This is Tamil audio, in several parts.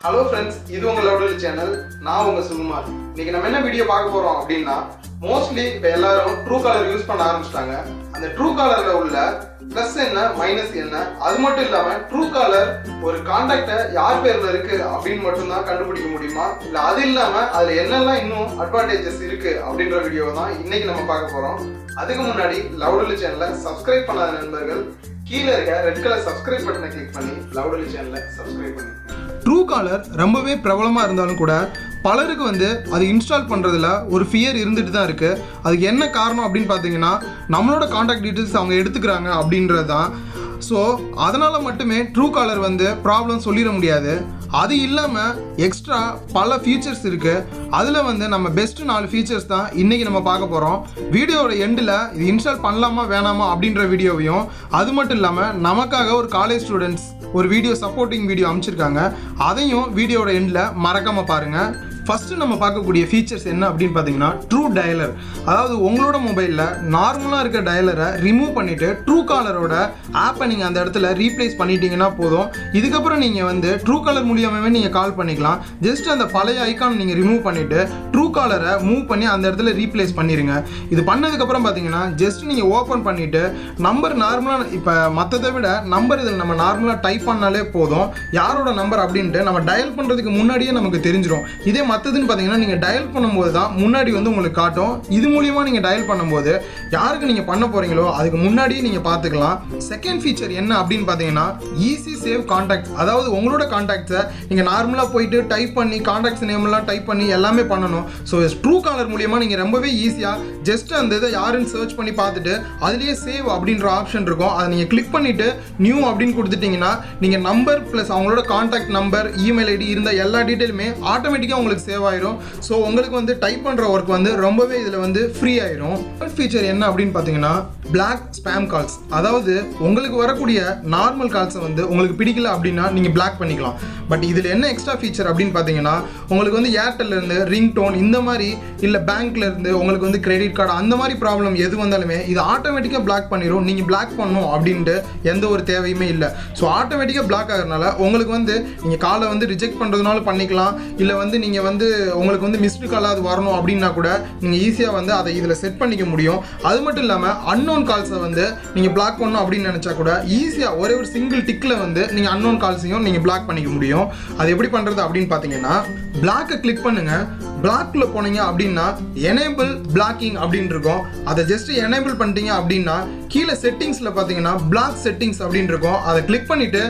Hello friends, this is our channel. நான் உங்க சுகுமார். இன்னைக்கு நம்ம என்ன வீடியோ பார்க்க போறோம் அப்படினா mostly இப்ப எல்லாரும் Truecaller யூஸ் பண்ண ஆரம்பிச்சிட்டாங்க. அந்த Truecallerல உள்ள பிளஸ் என்ன மைனஸ் என்ன அது மட்டும் இல்லாம Truecaller ஒரு கான்டாக்ட்ட யார் பேர்ல இருக்கு அப்படினு மட்டும் தான் கண்டுபிடிக்க முடியுமா இல்ல அது இல்லாம அதுல என்னெல்லாம் இன்னும் அட்வான்டேஜஸ் இருக்கு அப்படிங்கற வீடியோ தான் இன்னைக்கு நம்ம பார்க்க போறோம். அதுக்கு முன்னாடி லவுடலி சேனலை சப்ஸ்கிரைப் பண்ணாத நண்பர்கள் கீழ இருக்க ரெட் கலர் சப்ஸ்கிரைப் பட்டனை கிளிக் பண்ணி லவுடலி சேனலை சப்ஸ்கிரைப் பண்ணுங்க. Truecaller ரொம்பவே பிரபலமா இருந்தாலும் கூட பலருக்கு அது இன்ஸ்டால் பண்றதுல ஒரு ஃபியர் இருந்துட்டு தான் இருக்கு. அதுக்கு என்ன காரணம் அப்படினு பாத்தீங்கன்னா நம்மளோட கான்டாக்ட் டீடைல்ஸ் அவங்க எடுத்துக்கறாங்க அப்படின்றது தான். ஸோ அதனால மட்டுமே Truecaller ப்ராப்ளம் சொல்லிட முடியாது. அது இல்லாமல் எக்ஸ்ட்ரா பல ஃபீச்சர்ஸ் இருக்குது. அதில் நம்ம பெஸ்ட் 4 ஃபீச்சர்ஸ் தான் இன்றைக்கி நம்ம பார்க்க போகிறோம். வீடியோவோட எண்டில் இது இன்ஸ்டால் பண்ணலாமா வேணாமா அப்படின்ற வீடியோவையும் அது மட்டும் இல்லாமல் நமக்காக ஒரு காலேஜ் ஸ்டூடெண்ட்ஸ் ஒரு வீடியோ சப்போர்ட்டிங் வீடியோ அமைச்சிருக்காங்க. அதையும் வீடியோவோட எண்டில் மறக்காமல் பாருங்கள். ஃபஸ்ட்டு நம்ம பார்க்கக்கூடிய ஃபீச்சர்ஸ் என்ன அப்படின்னு பார்த்தீங்கன்னா ட்ரூ டயலர். அதாவது உங்களோட மொபைலில் நார்மலாக இருக்க டயலரை ரிமூவ் பண்ணிவிட்டு Truecallerோட ஆப்பை நீங்கள் அந்த இடத்துல ரீப்ளேஸ் பண்ணிட்டீங்கன்னா போதும். இதுக்கப்புறம் நீங்கள் Truecaller மூலியமாகவே நீங்கள் கால் பண்ணிக்கலாம். ஜஸ்ட் அந்த பழைய ஐக்கான் நீங்கள் ரிமூவ் பண்ணிவிட்டு Truecallerரை மூவ் பண்ணி அந்த இடத்துல ரீப்ளேஸ் பண்ணிடுங்க. இது பண்ணதுக்கப்புறம் பார்த்தீங்கன்னா ஜஸ்ட் நீங்கள் ஓப்பன் பண்ணிவிட்டு நம்பர் நார்மலாக இப்போ மற்றதை விட நம்பர் இதில் நம்ம நார்மலாக டைப் பண்ணாலே போதும். யாரோட நம்பர் அப்படின்ட்டு நம்ம டயல் பண்ணுறதுக்கு முன்னாடியே நமக்கு தெரிஞ்சிடும். இதே மற்றதுன்னு பார்த்தீங்கன்னா நீங்கள் டயல் பண்ணும்போது தான் முன்னாடி உங்களுக்கு காட்டும். இது மூலியமாக நீங்கள் டயல் பண்ணும்போது யாருக்கு நீங்கள் பண்ண போகிறீங்களோ அதுக்கு முன்னாடியே நீங்கள் பார்த்துக்கலாம். செகண்ட் ஃபீச்சர் என்ன அப்படின்னு பார்த்தீங்கன்னா ஈஸி சேவ் கான்டாக்ட். அதாவது உங்களோட கான்டாக்ட்ஸை நீங்கள் நார்மலாக போயிட்டு டைப் பண்ணி கான்டாக்ட்ஸ் நேம்லாம் டைப் பண்ணி எல்லாமே பண்ணணும். ஸோ Truecaller மூலியமாக நீங்கள் ரொம்பவே ஈஸியாக ஜஸ்ட் அந்த இதை யாருன்னு சர்ச் பண்ணி பார்த்துட்டு அதுலேயே சேவ் அப்படின்ற ஆப்ஷன் இருக்கும். அதை நீங்கள் கிளிக் பண்ணிவிட்டு நியூ அப்படின்னு கொடுத்துட்டிங்கன்னா நீங்கள் நம்பர் ப்ளஸ் அவங்களோட கான்டாக்ட் நம்பர் இமெயில் ஐடி இருந்த எல்லா டீட்டெயிலுமே ஆட்டோமேட்டிக்காக உங்களுக்கு சேவ் ஆயிரும். ஸோ உங்களுக்கு டைப் பண்ணுற ஒர்க் ரொம்பவே இதில் ஃப்ரீ ஆயிரும். தேர்ட் ஃபீச்சர் என்ன அப்படின்னு பார்த்தீங்கன்னா பிளாக் ஸ்பேம் கால்ஸ். அதாவது உங்களுக்கு வரக்கூடிய நார்மல் கால்ஸை உங்களுக்கு பிடிக்கல அப்படின்னா நீங்கள் பிளாக் பண்ணிக்கலாம். பட் இதில் என்ன எக்ஸ்ட்ரா ஃபீச்சர் அப்படின்னு பார்த்தீங்கன்னா உங்களுக்கு ஏர்டெல்லேருந்து ரிங் டோன் இந்த மாதிரி இல்லை பேங்க்லேருந்து உங்களுக்கு கிரெடிட் கார்டு அந்த மாதிரி ப்ராப்ளம் எது வந்தாலுமே இது ஆட்டோமேட்டிக்காக பிளாக் பண்ணிடும். நீங்கள் பிளாக் பண்ணணும் அப்படின்ட்டு எந்த ஒரு தேவையுமே இல்லை. ஸோ ஆட்டோமேட்டிக்காக பிளாக் ஆகிறதுனால உங்களுக்கு நீங்கள் காலை ரிஜெக்ட் பண்ணுறதுனால பண்ணிக்கலாம். இல்லை நீங்கள் உங்களுக்கு மிஸ்டு காலாவது வரணும் அப்படின்னா கூட நீங்கள் ஈஸியாக அதை இதில் செட் பண்ணிக்க முடியும். அது மட்டும் இல்லாமல் அன்னோன் கால்ஸை நீங்கள் பிளாக் பண்ணணும் அப்படின்னு நினச்சா கூட ஈஸியாக ஒரே ஒரு சிங்கிள் டிக்கில் நீங்கள் அன்னோன் கால்ஸையும் நீங்கள் பிளாக் பண்ணிக்க முடியும். அது எப்படி பண்ணுறது அப்படின்னு பார்த்தீங்கன்னா பிளாக்கை கிளிக் பண்ணுங்கள். பிளாக்ல போனீங்க அப்படின்னா எனேபிள் பிளாக்கிங் அப்படின்னு இருக்கும். அதை ஜஸ்ட் எனேபிள் பண்ணிட்டீங்க அப்படின்னா கீழே செட்டிங்ஸில் பார்த்தீங்கன்னா பிளாக் செட்டிங்ஸ் அப்படின்னு இருக்கும். அதை கிளிக் பண்ணிவிட்டு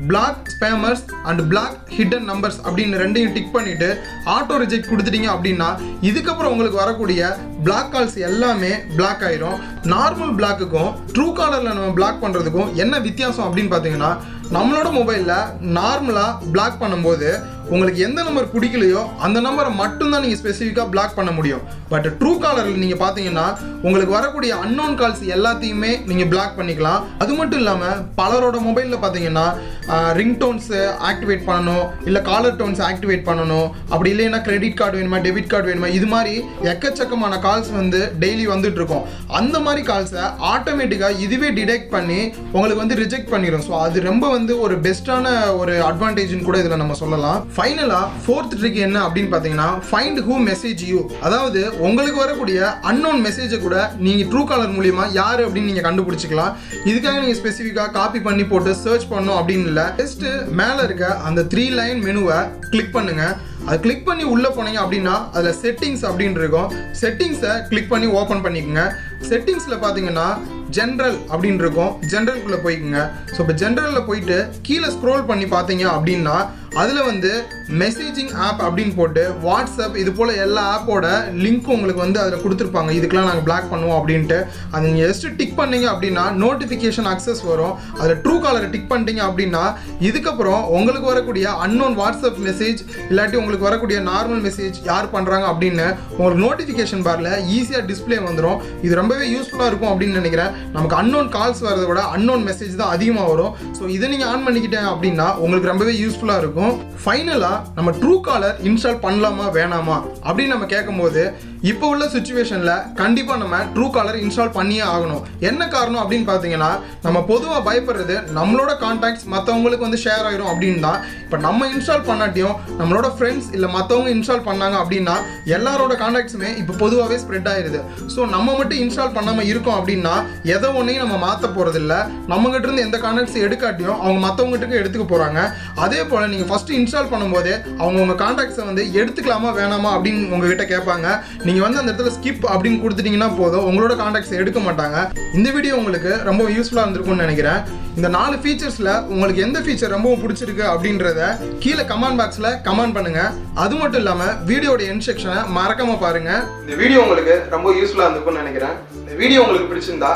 block spammers and block hidden numbers அப்படின்னு ரெண்டையும் டிக் பண்ணிவிட்டு ஆட்டோ ரிஜெக்ட் கொடுத்துட்டீங்க அப்படின்னா இதுக்கப்புறம் உங்களுக்கு வரக்கூடிய பிளாக் கால்ஸ் எல்லாமே பிளாக் ஆயிரும். நார்மல் பிளாக்குக்கும் Truecallerல நம்ம பிளாக் பண்ணுறதுக்கும் என்ன வித்தியாசம் அப்படின்னு பார்த்தீங்கன்னா நம்மளோட மொபைலில் நார்மலாக பிளாக் பண்ணும்போது உங்களுக்கு எந்த நம்பர் பிடிக்கலையோ அந்த நம்பரை மட்டும்தான் நீங்கள் ஸ்பெசிஃபிக்காக பிளாக் பண்ண முடியும். பட் Truecallerல நீங்கள் பார்த்தீங்கன்னா உங்களுக்கு வரக்கூடிய அன்னோன் கால்ஸ் எல்லாத்தையுமே நீங்கள் பிளாக் பண்ணிக்கலாம். அது மட்டும் இல்லாமல் பலரோட மொபைலில் பார்த்தீங்கன்னா ரிங் டோன்ஸு ஆக்டிவேட் பண்ணணும், இல்லை காலர் டோன்ஸ் ஆக்டிவேட் பண்ணணும், அப்படி இல்லைன்னா கிரெடிட் கார்டு வேணுமா டெபிட் கார்டு வேணுமா இது மாதிரி எக்கச்சக்கமான கால்ஸ் டெய்லி வந்துட்டு இருக்கும். அந்த மாதிரி கால்ஸை ஆட்டோமேட்டிக்காக இதுவே டிடெக்ட் பண்ணி உங்களுக்கு ரிஜெக்ட் பண்ணிடும். ஸோ அது ரொம்ப ஒரு பெஸ்ட்டான ஒரு அட்வான்டேஜ்னு கூட இதில் நம்ம சொல்லலாம். ஃபைனலாக ஃபோர்த் ட்ரிக் என்ன அப்படின்னு பார்த்தீங்கன்னா ஃபைண்ட் ஹூ மெசேஜ் யூ. அதாவது உங்களுக்கு வரக்கூடிய அன்னோன் மெசேஜை கூட நீங்கள் Truecaller மூலியமா யார் அப்படின்னு நீங்கள் கண்டுபிடிச்சிக்கலாம். இதுக்காக நீங்கள் ஸ்பெசிஃபிக்காக காப்பி பண்ணி போட்டு சர்ச் பண்ணணும் அப்படின்னு இல்லை. ஜஸ்ட் மேலே இருக்க அந்த 3 லைன் மெனுவை கிளிக் பண்ணுங்க. அது கிளிக் பண்ணி உள்ளே போனீங்க அப்படின்னா அதில் செட்டிங்ஸ் அப்படின்னு இருக்கும். செட்டிங்ஸை கிளிக் பண்ணி ஓப்பன் பண்ணிக்கோங்க. செட்டிங்ஸில் பார்த்தீங்கன்னா ஜென்ரல் அப்படின்னு இருக்கும். ஜென்ரலுக்குள்ளே போய்க்குங்க. ஸோ இப்போ ஜென்ரலில் போயிட்டு கீழே ஸ்க்ரோல் பண்ணி பார்த்தீங்க அப்படின்னா அதில் மெசேஜிங் ஆப் அப்படின்னு போட்டு வாட்ஸ்அப் இது போல் எல்லா ஆப்போட லிங்க் உங்களுக்கு அதில் கொடுத்துருப்பாங்க. இதுக்கெலாம் நாங்கள் பிளாக் பண்ணுவோம் அப்படின்ட்டு அது நீங்கள் ஜஸ்ட் டிக் பண்ணீங்க அப்படின்னா நோட்டிஃபிகேஷன் அக்சஸ் வரும். அதில் Truecaller டிக் பண்ணிட்டீங்க அப்படின்னா இதுக்கப்புறம் உங்களுக்கு வரக்கூடிய அன்னோன் வாட்ஸ்அப் மெசேஜ் இல்லாட்டி உங்களுக்கு வரக்கூடிய நார்மல் மெசேஜ் யார் பண்ணுறாங்க அப்படின்னு உங்களுக்கு நோட்டிஃபிகேஷன் பாரில் ஈஸியாக டிஸ்பிளே வந்துடும். இது ரொம்பவே யூஸ்ஃபுல்லாக இருக்கும் அப்படின்னு நினைக்கிறேன். நமக்கு அன்னோன் கால்ஸ் வரதை விட அன்னோன் மெசேஜ் தான் அதிகமாக வரும். ஸோ இதை நீங்கள் ஆன் பண்ணிக்கிட்டேன் அப்படின்னா உங்களுக்கு ரொம்பவே யூஸ்ஃபுல்லாக இருக்கும். ஃபைனலாக நம்ம Truecaller இன்ஸ்டால் பண்ணலாமா வேணாமா அப்படின்னு நம்ம கேட்கும்போது இப்போ உள்ள சுச்சுவேஷனில் கண்டிப்பாக நம்ம ட்ரூ காலர் இன்ஸ்டால் பண்ணியே ஆகணும். என்ன காரணம் அப்படின்னு பார்த்தீங்கன்னா, நம்ம பொதுவாக பயப்படுறது நம்மளோட கான்டாக்ட்ஸ் மற்றவங்களுக்கு வந்து ஷேர் ஆயிரும் அப்படின்னு தான். இப்போ நம்ம இன்ஸ்டால் பண்ணாட்டியும் நம்மளோட ஃப்ரெண்ட்ஸ் இல்லை மற்றவங்க இன்ஸ்டால் பண்ணாங்க அப்படின்னா எல்லாரோட கான்டாக்ட்ஸுமே இப்போ பொதுவாகவே ஸ்ப்ரெட் ஆயிடுது. ஸோ நம்ம மட்டும் இன்ஸ்டால் பண்ணாமல் இருக்கோம் அப்படின்னா எதை ஒன்றையும் நம்ம மாற்ற போகிறதில்ல. நம்மகிட்ட இருந்து எந்த கான்டாக்ட்ஸ் எடுக்காட்டியும் அவங்க மற்றவங்ககிட்ட எடுத்துக்க போகிறாங்க. அதே போல் நீங்கள் ஃபஸ்ட்டு இன்ஸ்டால் பண்ணும்போதே அவங்க உங்கள் கான்டாக்ட்ஸை வந்து எடுத்துக்கலாமா வேணாமா அப்படின்னு உங்ககிட்ட கேட்பாங்க. நீங்கள் வந்து அந்த இடத்துல ஸ்கிப் அப்படின்னு கொடுத்துட்டீங்கன்னா போதும், உங்களோட கான்டாக்ட்ஸ் எடுக்க மாட்டாங்க. இந்த வீடியோ உங்களுக்கு ரொம்ப யூஸ்ஃபுல்லாக இருந்திருக்கும்னு நினைக்கிறேன். இந்த 4 ஃபீச்சர்ஸில் உங்களுக்கு எந்த ஃபீச்சர் ரொம்பவும் பிடிச்சிருக்கு அப்படின்றத கீழே கமெண்ட் பாக்ஸில் கமெண்ட் பண்ணுங்க. அது மட்டும் இல்லாமல் வீடியோட எண்ட் செக்ஷனை மறக்காம பாருங்க. இந்த வீடியோ உங்களுக்கு ரொம்ப யூஸ்ஃபுல்லாக இருந்திருக்கும்னு நினைக்கிறேன். இந்த வீடியோ உங்களுக்கு பிடிச்சிருந்தா